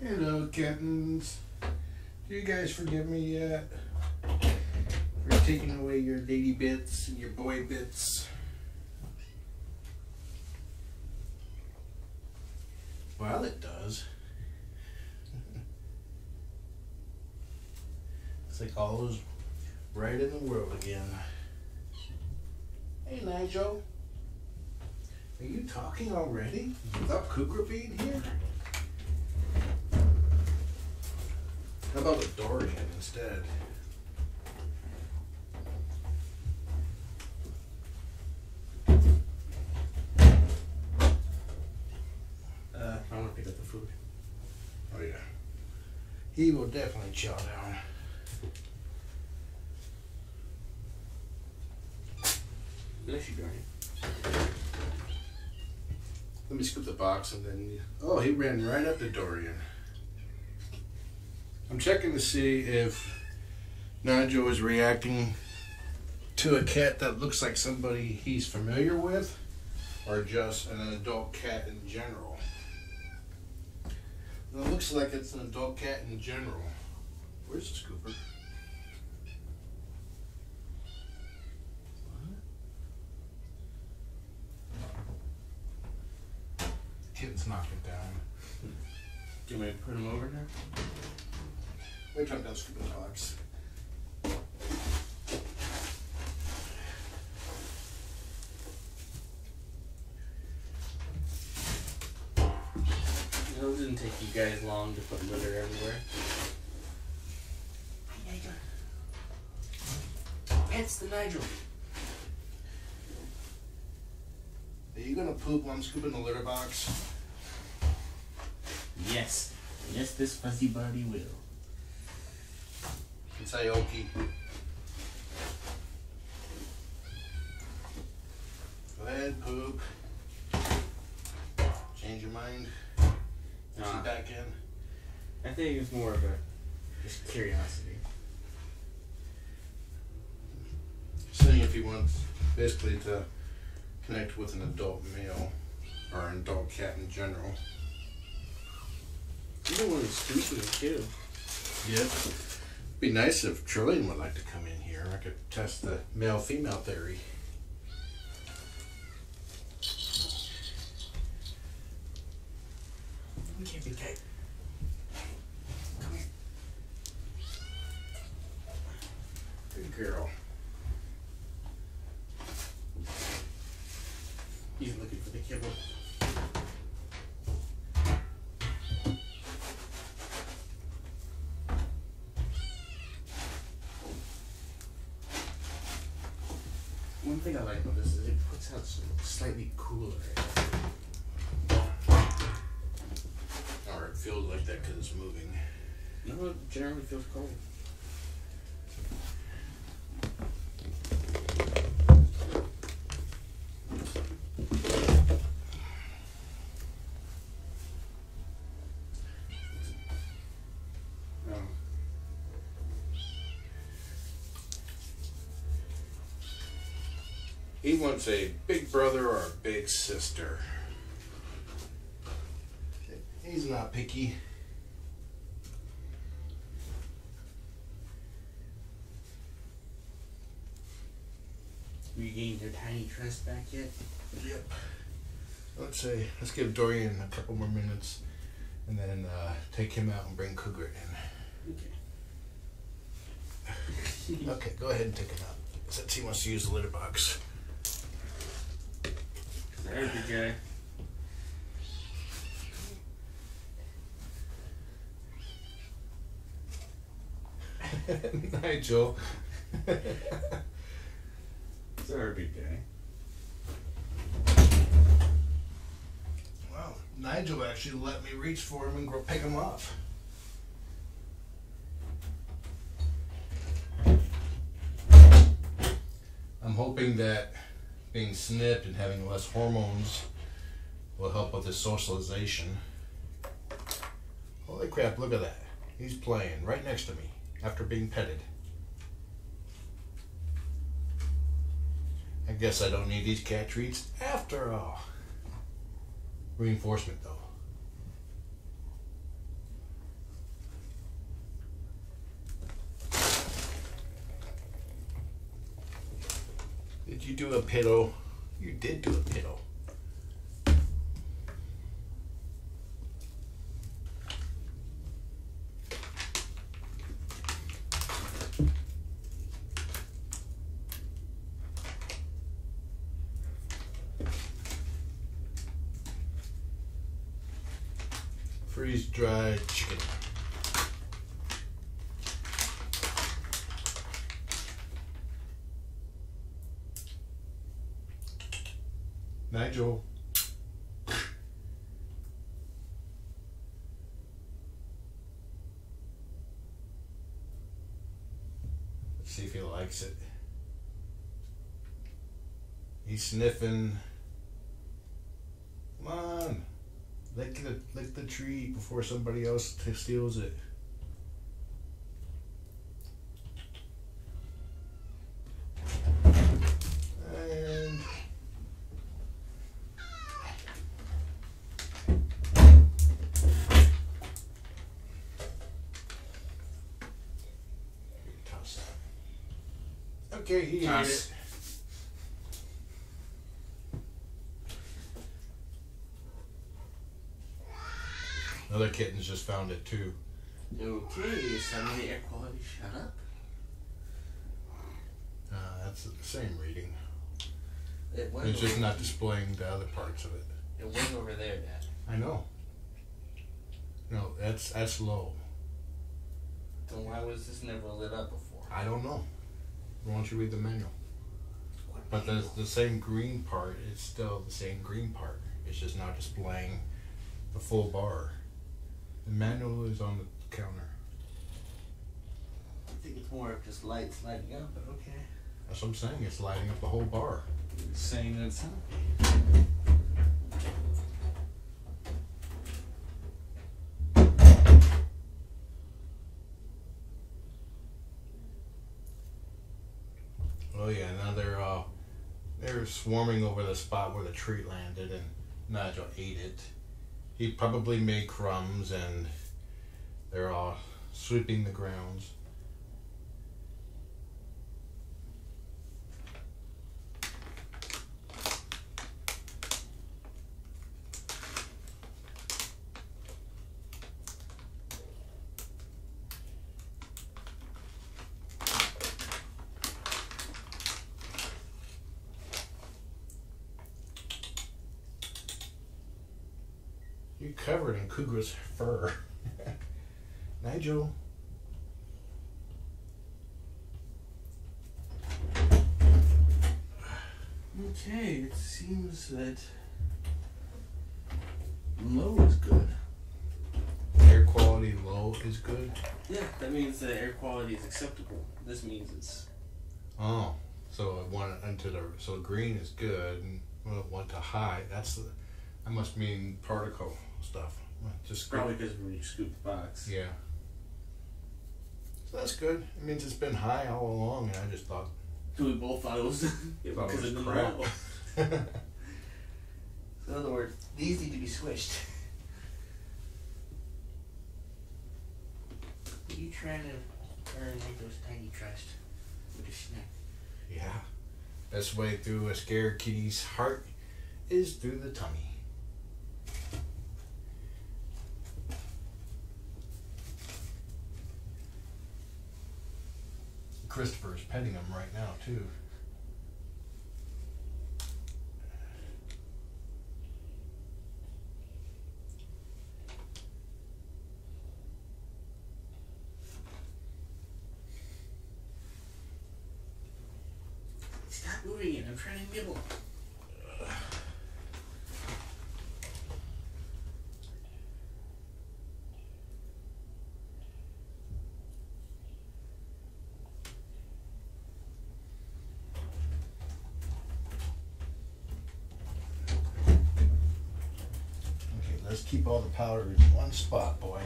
Hello, kittens. Do you guys forgive me yet? For taking away your lady bits and your boy bits? Well, it does. It's like all those right in the world again. Hey, Nigel. Are you talking already? Without Kougra being here? How about a Dorian instead? I want to pick up the food. Oh yeah. He will definitely chow down. Bless you, Dorian. Let me scoop the box and then... Oh, he ran right up to Dorian. I'm checking to see if Nigel is reacting to a cat that looks like somebody he's familiar with or just an adult cat in general. And it looks like it's an adult cat in general. Where's the scooper? Kittens knocked it down. Do you want me to put him over now? Wait till I'm done scooping the box. No, it didn't take you guys long to put litter everywhere. Hey, Nigel. It's the Nigel. Are you gonna poop while I'm scooping the litter box? Yes. Yes, this fuzzy buddy will. It's Aoki. Go ahead, poop. Change your mind. Push it back in. I think it's more of a just curiosity. Seeing if he wants basically to connect with an adult male or an adult cat in general. You don't want to scoop him too. Yep. Be nice if Trillian would like to come in here. I could test the male-female theory. We can't be tight. Come here. Good girl. He's looking for the kibble. One thing I like about this is it puts out slightly cooler air. Or it feels like that because it's moving. No, it generally feels cold. He wants a big brother or a big sister. He's not picky. Regained their tiny trust back yet? Yep. Let's give Dorian a couple more minutes and then take him out and bring Kougra in. Okay. Okay, go ahead and take him out since he wants to use the litter box. There's the guy. Nigel. It's our big guy. Wow, Nigel actually let me reach for him and go pick him up. I'm hoping that being snipped and having less hormones will help with his socialization. Holy crap, look at that. He's playing right next to me after being petted. I guess I don't need these cat treats after all. Reinforcement though. Did you do a pillow? You did do a pillow. Freeze-dried chicken. Nigel. Let's see if he likes it. He's sniffing. Come on. Lick the treat before somebody else steals it. And toss that. Okay, he ate it. Other kittens just found it too. Okay, some of the air quality shut up. That's the same reading. It It's just not displaying the other parts of it. It was over there, Dad. I know. No, that's low. Then why was this never lit up before? I don't know. Why don't you read the manual? But the same green part is still the same green part. It's just not displaying the full bar. The manual is on the counter. I think it's more of just lights lighting up, but okay. That's what I'm saying. It's lighting up the whole bar. It's saying that it's Oh yeah, now they're swarming over the spot where the tree landed, and Nigel ate it. He probably made crumbs, and they're all sweeping the grounds. You're covered in Kougra's fur. Nigel. okay, it seems that low is good. Air quality low is good? Yeah, that means the air quality is acceptable. This means it's... Oh, so it went into the... So green is good, and when it went to high, that must mean particle stuff. Just probably because when you scoop the box. Yeah. So that's good. It means it's been high all along, and I just thought... So we both thought it was... because it was of crap. So in other words, these need to be switched. Are you trying to make those tiny trust with a snack? Yeah. Best way through a scared kitty's heart is through the tummy. Christopher's petting him right now, too. Stop moving it. I'm trying to nibble. Let's keep all the powder in one spot, boy.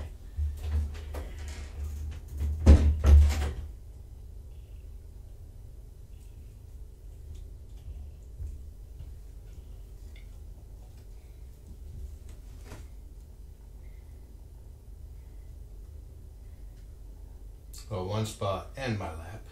Well, one spot and my lap.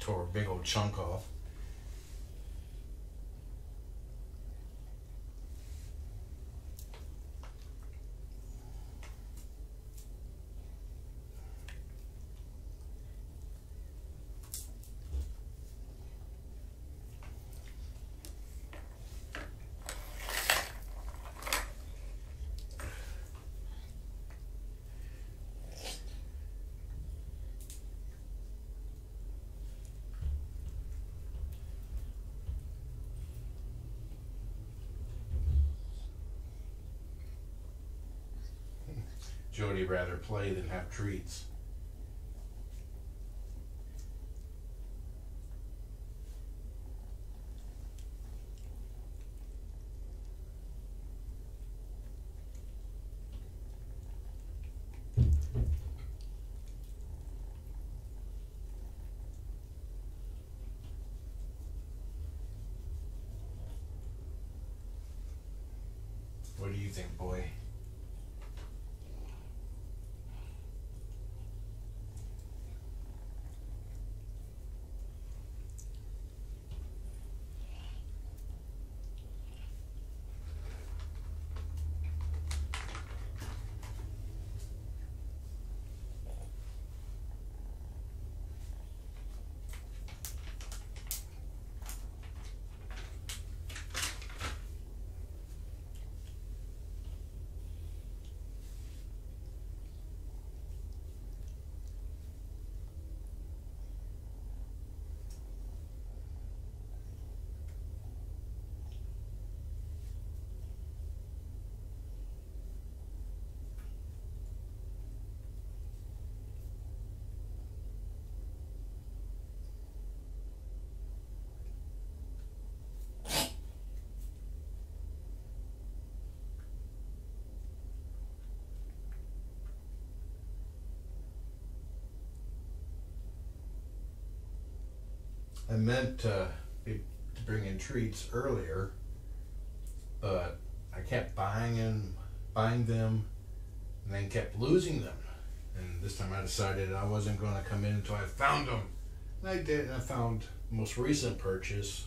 tore a big old chunk off. Jody'd rather play than have treats. What do you think, boy? I meant to bring in treats earlier, but I kept buying them, and then kept losing them. And this time I decided I wasn't going to come in until I found them. And I did, and I found the most recent purchase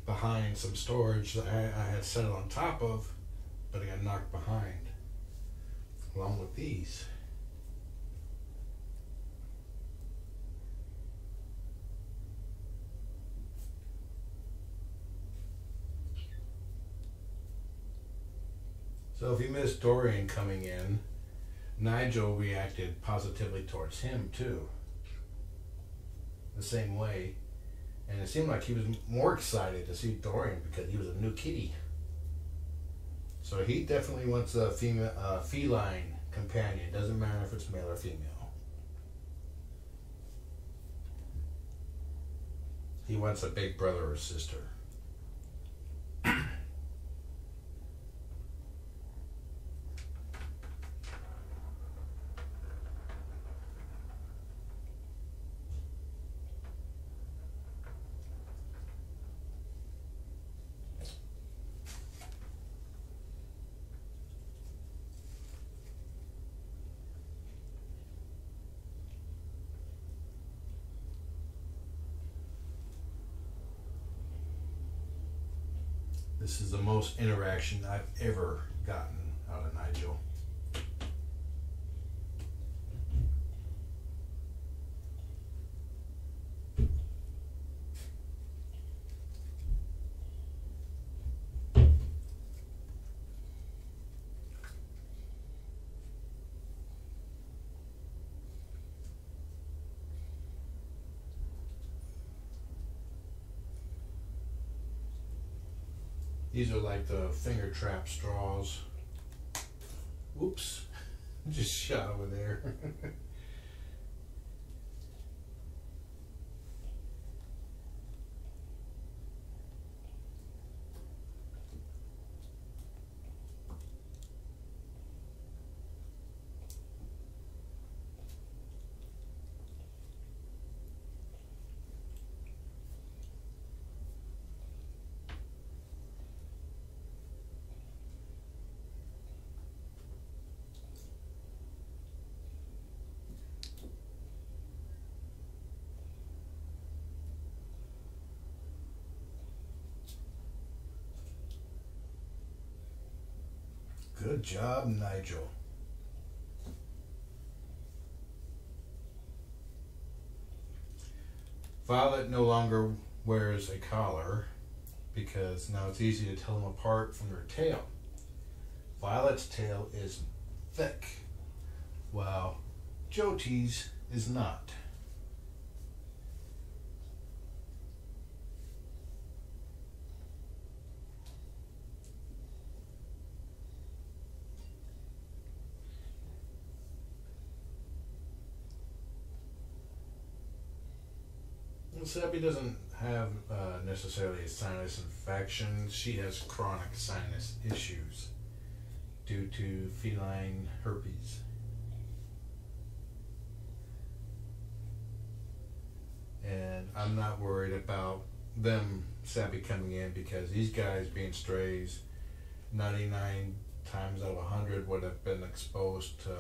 behind some storage that I had set it on top of, but I got knocked behind, along with these. So if you missed Dorian coming in, Nigel reacted positively towards him too. The same way. And it seemed like he was more excited to see Dorian because he was a new kitty. So he definitely wants a female, feline companion. Doesn't matter if it's male or female. He wants a big brother or sister. This is the most interaction I've ever gotten out of Nigel. These are like the finger trap straws. Whoops, just shot over there. Good job, Nigel. Violet no longer wears a collar because now it's easy to tell them apart from their tail. Violet's tail is thick, while Jyoti's is not. Sabby doesn't have necessarily a sinus infection. She has chronic sinus issues due to feline herpes. And I'm not worried about them, Sabby, coming in because these guys being strays, 99 times out of 100 would have been exposed to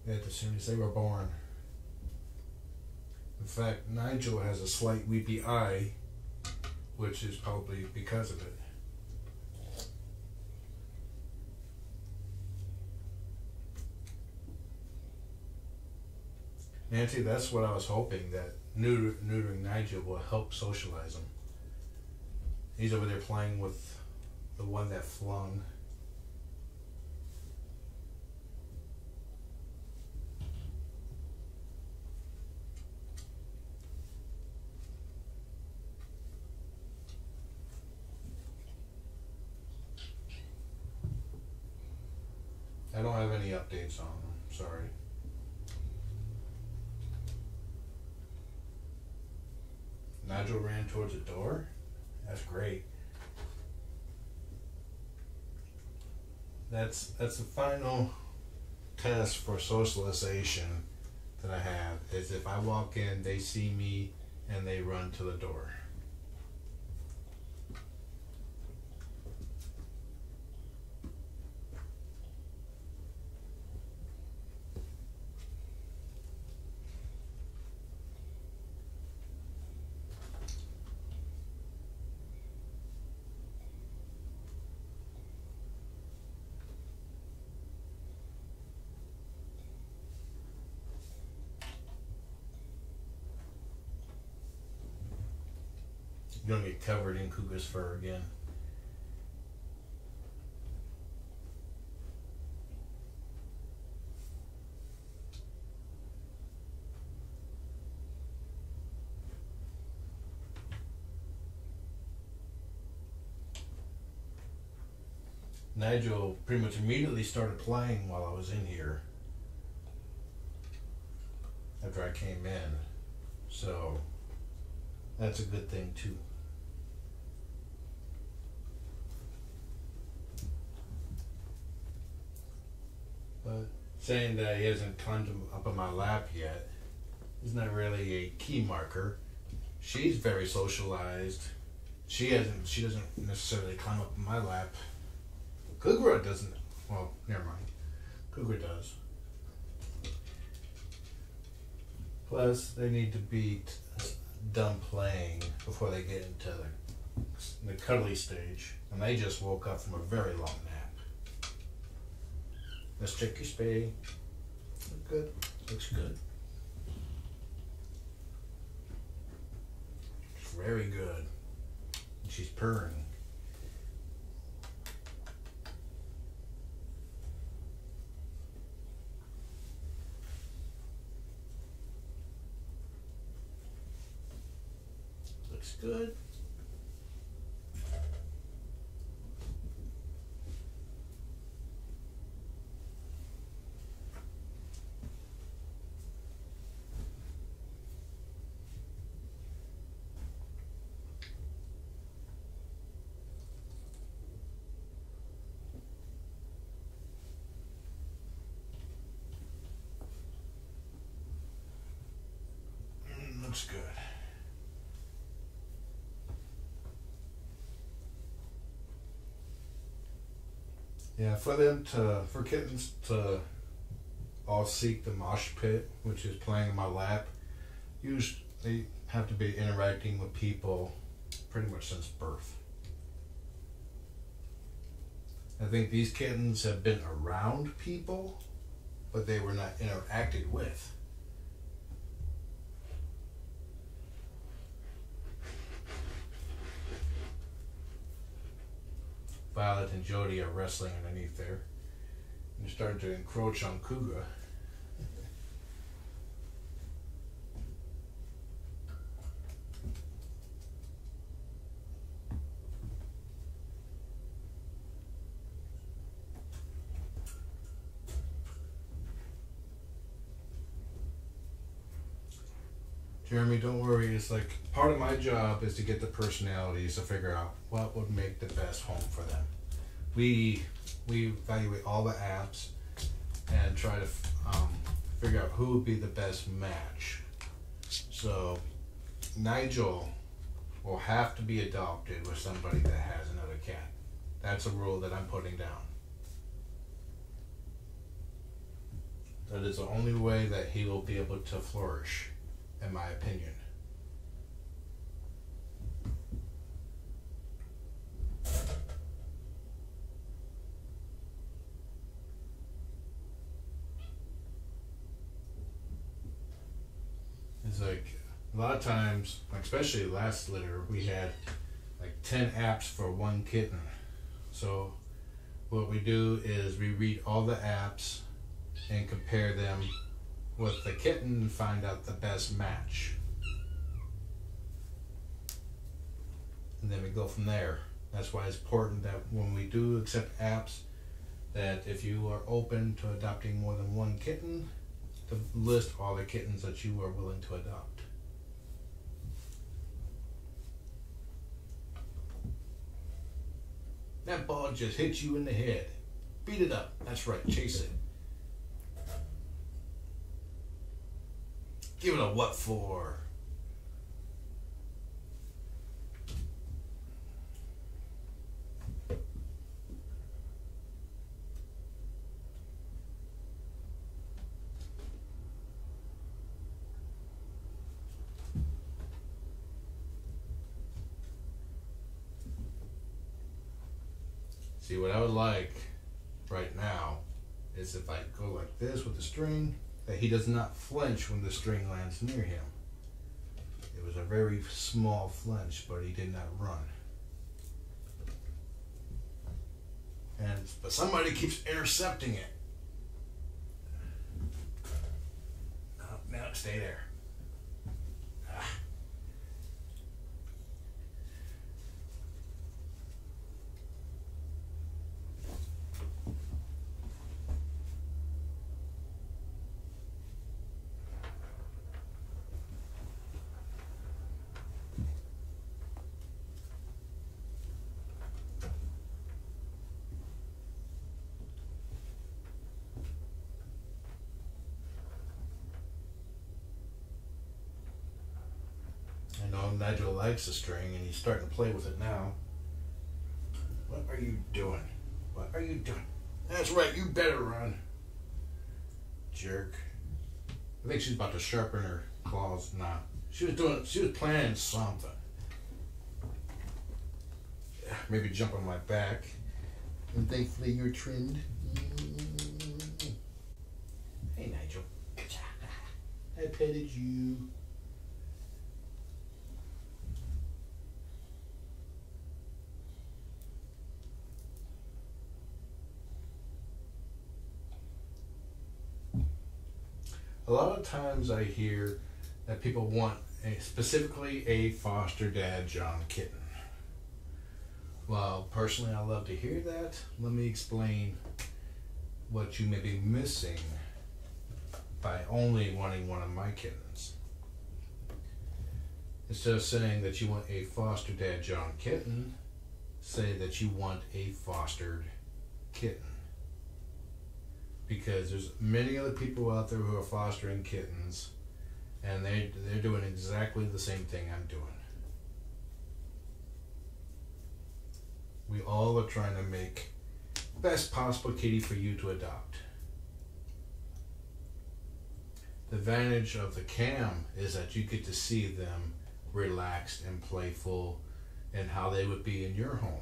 it as soon as they were born. In fact, Nigel has a slight weepy eye, which is probably because of it. Nancy, that's what I was hoping, that neutering Nigel will help socialize him. He's over there playing with the one that flung. I don't have any updates on them, sorry. Nigel ran towards the door? That's great. That's the final test for socialization that I have, is if I walk in, they see me, and they run to the door. You're gonna get covered in Kougra's fur again. Nigel pretty much immediately started playing while I was in here after I came in, so that's a good thing too. But saying that he hasn't climbed up on my lap yet is not really a key marker. She's very socialized. She doesn't necessarily climb up on my lap. Kougra doesn't. Well, never mind. Kougra does. Plus, they need to be done playing before they get into the cuddly stage, and they just woke up from a very long nap. Let's check your spay. Look good. Looks good. It's very good. And she's purring. Looks good. Looks good. Yeah, for kittens to all seek the mosh pit, which is playing in my lap, they have to be interacting with people pretty much since birth. I think these kittens have been around people, but they were not interacted with. Violet and Jody are wrestling underneath there. And they're starting to encroach on Kougra. Jeremy, don't worry. It's like part of my job is to get the personalities to figure out what would make the best home for them. We evaluate all the apps and try to figure out who would be the best match. So Nigel will have to be adopted with somebody that has another cat. That's a rule that I'm putting down. That is the only way that he will be able to flourish, in my opinion. It's like a lot of times, especially last litter, we had like 10 apps for one kitten. So what we do is we read all the apps and compare them with the kitten and find out the best match. And then we go from there. That's why it's important that when we do accept apps, that if you are open to adopting more than one kitten, to list all the kittens that you are willing to adopt. That ball just hit you in the head. Beat it up. That's right. Chase it. Give it a what for? See, what I would like right now is if I go like this with the string, that he does not flinch when the string lands near him. It was a very small flinch, but he did not run. But somebody keeps intercepting it. No, stay there. Nigel likes the string and he's starting to play with it now. What are you doing? What are you doing? That's right, you better run. Jerk. I think she's about to sharpen her claws now. She was planning something. Yeah, maybe jump on my back. And thankfully you're trimmed. Hey Nigel. I petted you. A lot of times I hear that people want specifically a foster dad John kitten. Well, personally, I love to hear that. Let me explain what you may be missing by only wanting one of my kittens. Instead of saying that you want a foster dad John kitten, say that you want a fostered kitten. Because there's many other people out there who are fostering kittens, and they're doing exactly the same thing I'm doing. We all are trying to make the best possible kitty for you to adopt. The advantage of the cam is that you get to see them relaxed and playful and how they would be in your home.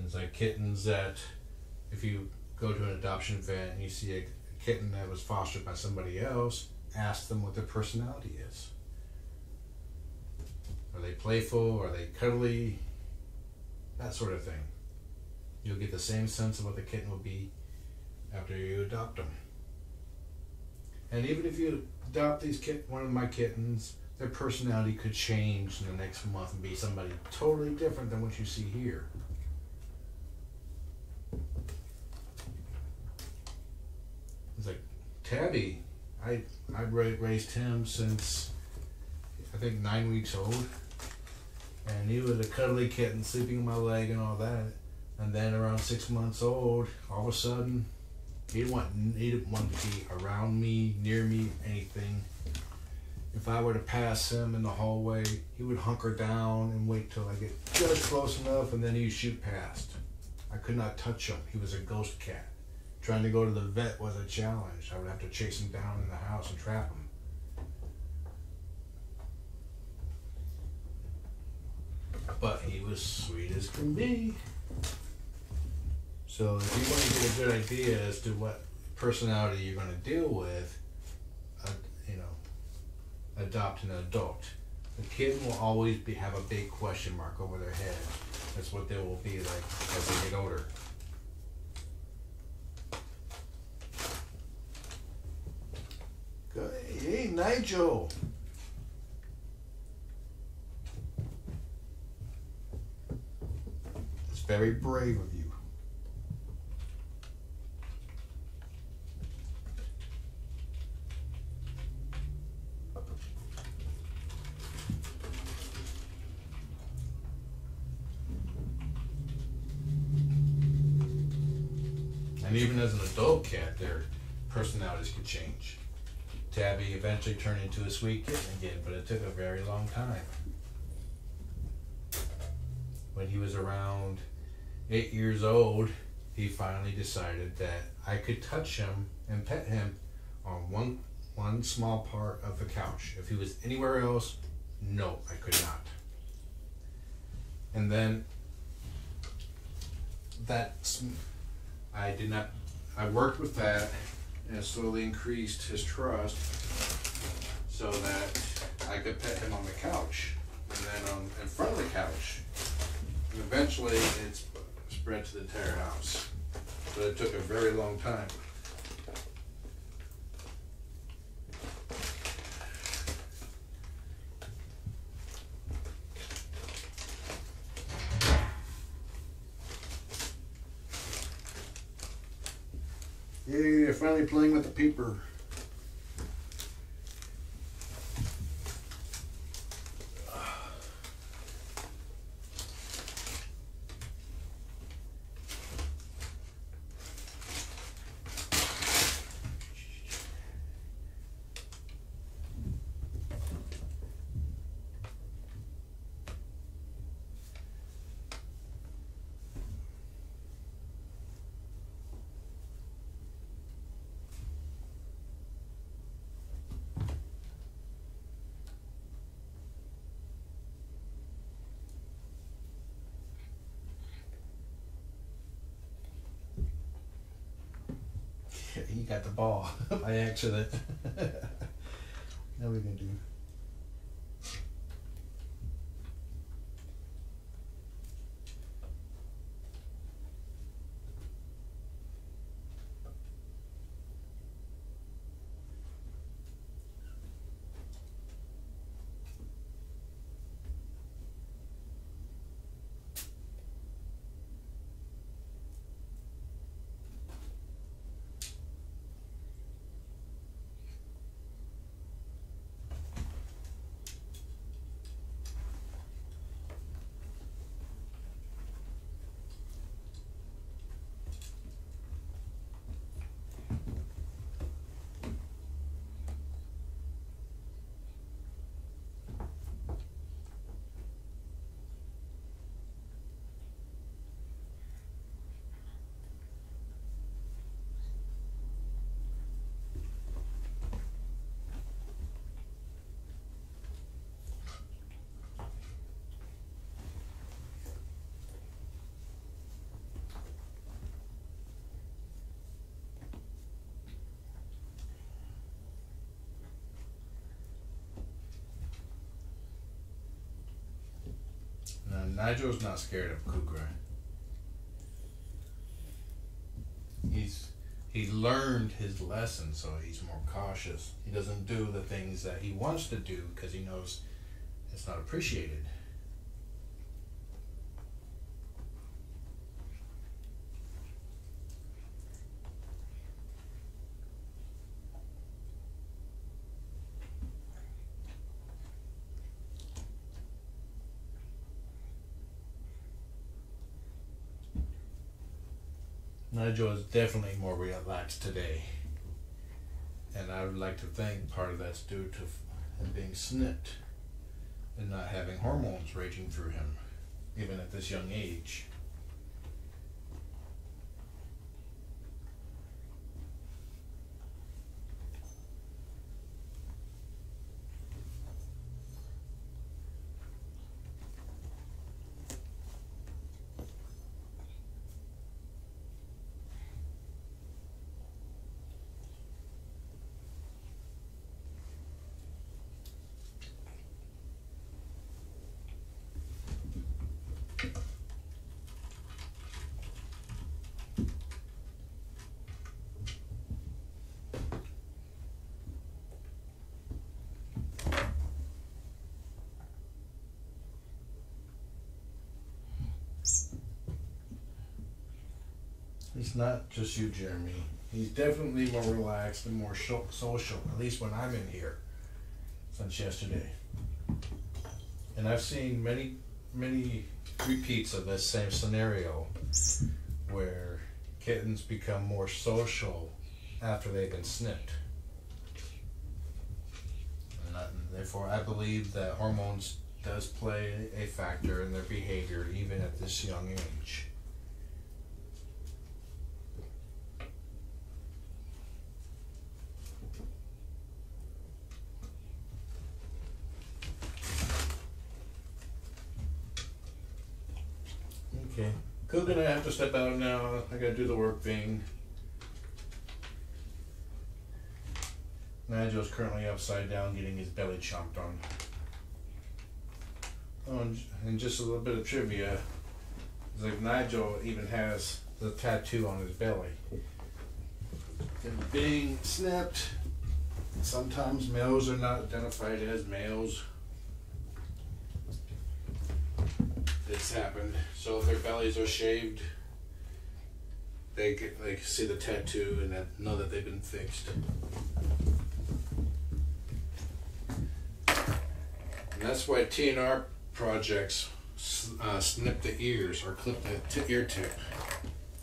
kittens. Like kittens that, if you go to an adoption event and you see a kitten that was fostered by somebody else, ask them what their personality is. Are they playful? Are they cuddly? That sort of thing. You'll get the same sense of what the kitten will be after you adopt them. And even if you adopt one of my kittens, their personality could change in the next month and be somebody totally different than what you see here. It's like Tabby. I raised him since I think 9 weeks old, and he was a cuddly kitten, sleeping on my leg and all that. And then around 6 months old, all of a sudden, he didn't want to be around me, near me, anything. If I were to pass him in the hallway, he would hunker down and wait till I get just close enough, and then he'd shoot past. I could not touch him. He was a ghost cat. Trying to go to the vet was a challenge. I would have to chase him down in the house and trap him. But he was sweet as can be. So if you want to get a good idea as to what personality you're going to deal with, adopt an adult. The kitten will always have a big question mark over their head. That's what they will be like as they get older. Hey, Nigel. It's very brave of you. And even as an adult cat, their personalities could change. Tabby eventually turned into a sweet kitten again, but it took a very long time. When he was around 8 years old, he finally decided that I could touch him and pet him on one small part of the couch. If he was anywhere else, no, I could not. And then I worked with that and slowly increased his trust so that I could pet him on the couch and then in front of the couch. And eventually it spread to the entire house. But it took a very long time. Yay, they're finally playing with the paper. He got the ball by accident. Now we can do. Nigel's not scared of Kougra. He learned his lesson, so he's more cautious. He doesn't do the things that he wants to do because he knows it's not appreciated. Nigel is definitely more relaxed today, and I would like to think part of that's due to him being snipped and not having hormones raging through him, even at this young age. It's not just you, Jeremy. He's definitely more relaxed and more social, at least when I'm in here, since yesterday. And I've seen many repeats of this same scenario where kittens become more social after they've been snipped. And therefore, I believe that hormones does play a factor in their behavior even at this young age. Okay, Kougra and I have to step out now. I gotta do the work thing. Nigel's currently upside down getting his belly chomped on. Oh, and just a little bit of trivia. It's like Nigel even has the tattoo on his belly. And being snipped, sometimes males are not identified as males. It's happened. So if their bellies are shaved, they can see the tattoo and know that they've been fixed. And that's why TNR projects snip the ears or clip the ear tip,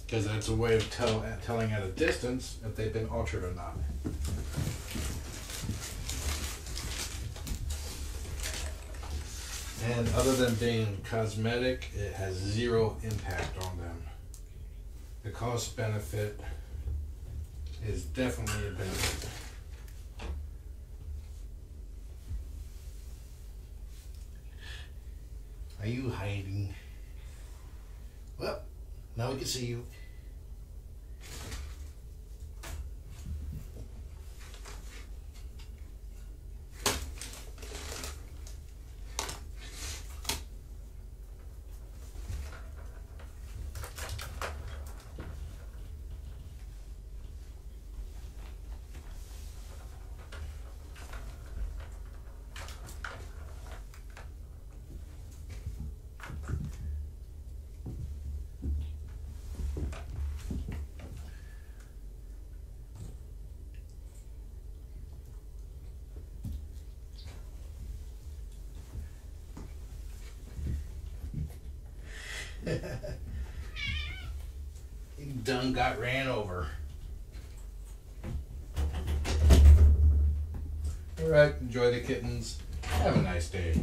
because that's a way of telling at a distance if they've been altered or not. And other than being cosmetic, it has zero impact on them. The cost benefit is definitely a benefit. Are you hiding? Well, now we can see you. You done got ran over. Alright, enjoy the kittens. Have a nice day.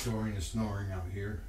Dorian is snoring out here.